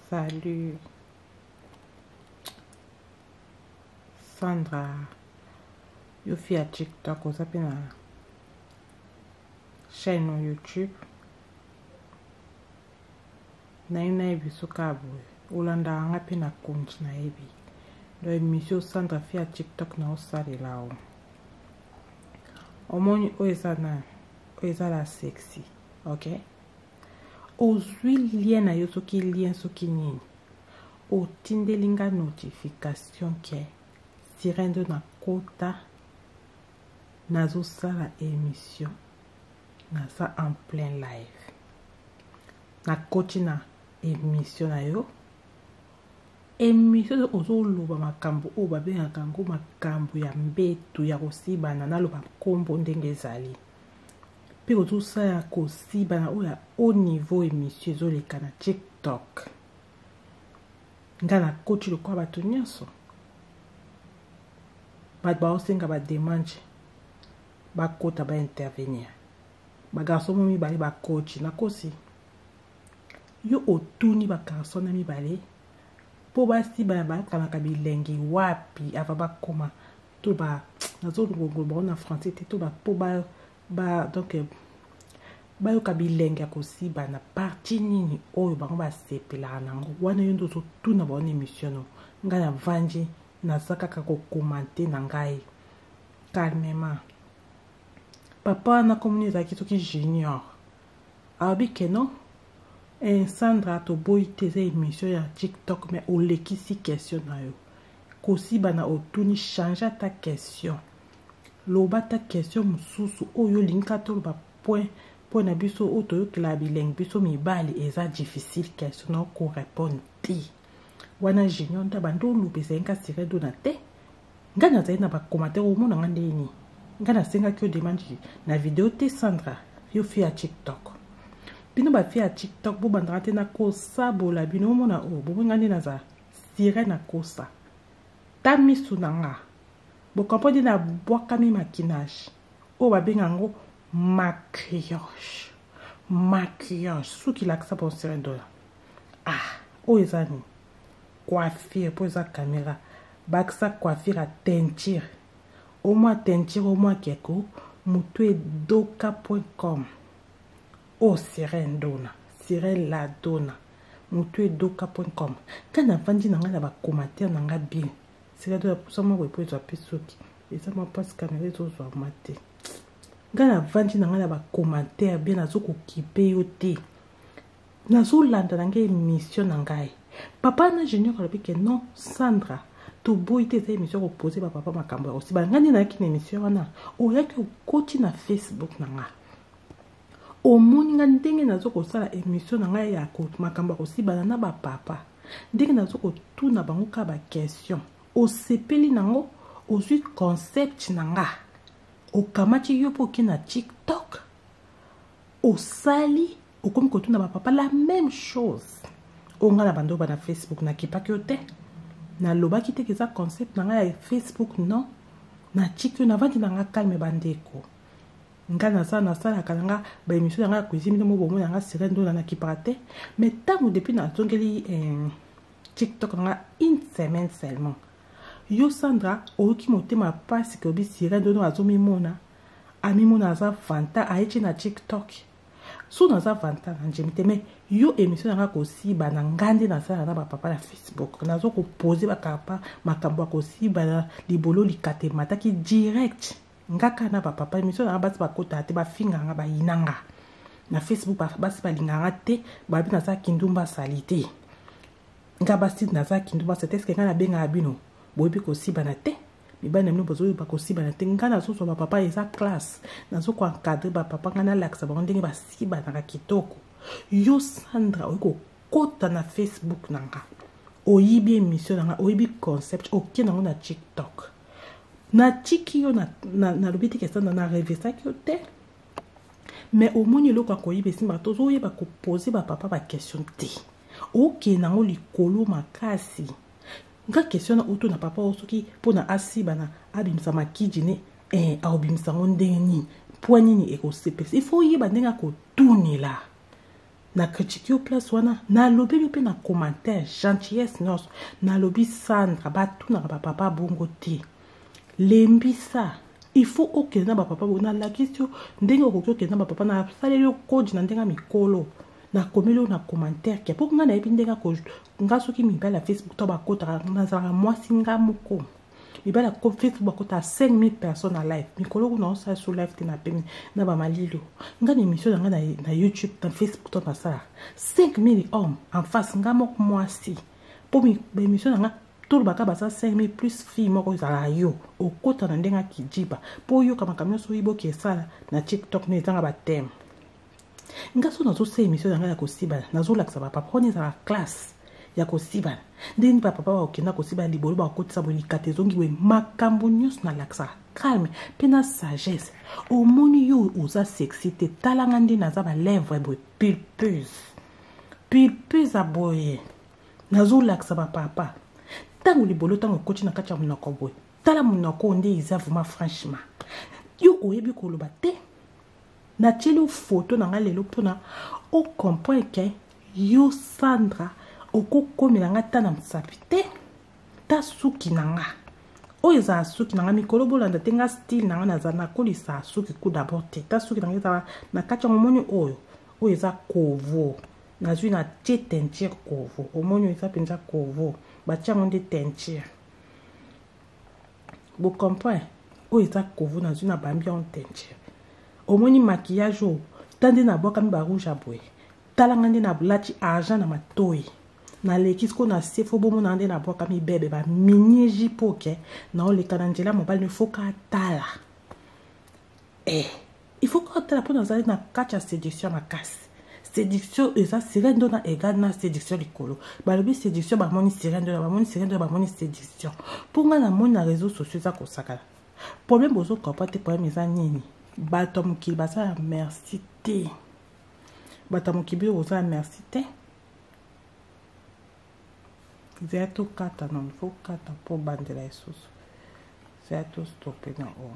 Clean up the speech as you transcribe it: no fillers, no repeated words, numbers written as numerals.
Salut. Sandra. Yo fi a TikTok ou sape na chaîne on YouTube. Na ina ebi sukabu. Ulanda anga pe na konti na ebi. Do emisio Sandra fi a TikTok na osari la o. Omoni oeza na oeza la sexy. Ok? Ozwi lien na yo soki lien soki nini. O tindelinga notification ke sirendo na kota nazo sala émission naza en plein live na koti na émission na yo émission ozo loba makambo o babengaka ngo makambo ya mbetu ya kosibana naloba kombo ndenge ezali pe ozo sala kosibana oya au niveau émission ezoleka na TikTok nga na koti lokwa bato nyonso bato baosenga bademanje bakota baintervenir bagarso mo mibale bakoti nakosi yo otuni bagarso na mibale po basibana bakanaka bilenge wapi ava bakoma to ba nazolongoloba na français te to ba po ba donc bayoka bilenge ya kosibana parti nini oyo bango basepelaka nango wana yo ndozo tuna baona émission no ngai na vanji naza kaka kokomante na ngai calmement papa na komuni ezalaki soki junior abi keno Sandra toboyi te eza émission ya TikTok mais olekisi question na yo kosibana otuni change ta question loba ta question mosusu oyo olingi toloba point na biso oyo toyokela bilenge biso mibali eza difficile question na korépondre te wana junior nda bando olupa ezalinga siredo na te ngai nazali na bakomatere omonanga ndeni ngai nasengaki yo demande na video te Sandra yo fi ya TikTok bino bafi ya TikTok bo bandaka te na kosabola bino omona o bobenga nde naza sire na kosa ta misu na nga bokomprendre na bwakami maquillage oyo babenga yango maquillage soki lakisa bon sire dola oyo eza ni coiffure po eza caméra bakisa coiffure à teinture au moins teinture au moins keko mutu edoka.com sirène la dona mutu edoka.com kana vandi na nga na bakomatere na nga bien sirène dola pusa moko epo ezwa pe soki eza mapasi caméra ezozwa mate nga na vandi na nga na bakomatere bien nazokokipe yo te nazolanda na ngai émission na ngai papa na junior alobi ke non Sandra toboyi te eza émission kopose bapapa makambo ya kosibana nga nde nayaki na émission wana oyaki okoti na Facebook na nga omoni nga ndenge nazokosala émission na ngai ya makambo ya kosibana na bapapa ndenge nazokotuna bango ka baquestion osepeli nango ozwi concept na nga okamati yo mpo oke na TikTok osali okomi kotuna bapapa la même chose onga na bando ba na Facebook na kipaki yo te na lobaki te keza concept na nga ya Facebook non na TikTok na vandi na nga calme bandeko nga nasalaka na nga ba émission na nga ya cuisine mo bomo na nga sirendo na kipaka te mais tango depuis na zongeli TikTok na nga une semaine seulement yo Sandra oki motema pasi ke obi sirendo no azomimona amimona aza vanta ayechi na TikTok so naza vanta na njemite mais yo émission nanga kosiba na ngande na sala na bapapa na Facebook nazo kopose bakapa makambo kosiba na libolo likate mataki direct ngaka na bapapa émission nanga basi bakota te bafinga nga bayinanga na Facebook basi balinganga te babi na sa kindumba salite nga basi na sa kindumba c'est que nga na benga bino boyebi kosiba na te mibana mino bozo bakosiba na te nga na soso bapapa eza classe nazo ko encadrer bapapa nga na laksa bango ndenge basiba na kitoko yo Sandra oyiko kota na Facebook nanga oyibi émission nanga oyibi concept oke nango na TikTok na tiki yo na lobiti ke Sandra na revista ki yo te mais omoni eloko akoyiba esimba tozoyeba kopose bapapa baquestion te oke nango likolo makasi nga question na auto na papa osoki pona asiba na abimisa makiji ne aobimisa ngo ndenge nini po nini ekosepesa il faut yeba ndenge akotunela na critique yo place wana na lobi pe na commentaire gentillesse nos na lobi Sandra batu na papa bongo te lembisa il faut okenda ba papa bona la question ndenge okokenda ba papa na saleli yo code na ndenga mikolo na komelo na commentaire ke pour nga na epi ndenga ko nga soki mibala Facebook to ba kota na za mwasi nga moko mibala ko Facebook ba kota 5000 personnes en live mikolo ko na sa sur live te na pemi na ba malilo nga na émission nga na YouTube na Facebook to na ça 5000 hommes en face nga moko mwasi pour mi émission nga tout le baka basa 5000 plus filles moko za yo okota na ndenga kijiba po yo kama kamyo so ibo ke sala na TikTok ne tanga ba thème nga so nazo se émission nga ya kosiba nazo laksa ba papa ni za classe ya kosiba ndeni papa ba okenda kosiba libolo ba okotisa bolikate zongi we makambo nyos na laksa calme pena sagesse omoni yo uza sexy te talanga ndi na za ba lèvres boy pulpeuse aboye nazo laksa ba papa tango libolo tango koti na kati ya munoko boy tala munoko nde iza vraiment franchement yo oyebi koloba te na tieli photo na nga lelo pona o comprendre que yo Sandra okokomela nga ta na msapi te ta suki na nga oyo eza suki na nga mikolo bolanda te nga style na nga naza nakolisa suki ku d'abord te ta suki na nga eza na kati ya momoni oyo eza kovo nazwi na tie teinture kovo omoni eza mpenza kovo batia ngo nde teinture bo comprendre oyo eza kovo nazwi na bambi en teinture omoni maquillage o tande na boka mi ba rouge aboye talanga nde na bulati argent na matoi na leki ko na sefo bomo na nde na boka mi bebe ba mini jipoke na oleka na njela mobile ne faut ka tala il faut ka tala pona zali na kacha séduction makasi séduction eza sirendo na égal na séduction likolo balobi séduction ba moni sirendo ba moni séduction pour nga na moni na réseaux sociaux za kosakala problème bozo comprendre problème eza nini bato mokili baza merci te bato mokili oza merci te zeya tokata non faut kata po bandela lisusu zeya to stoppe na o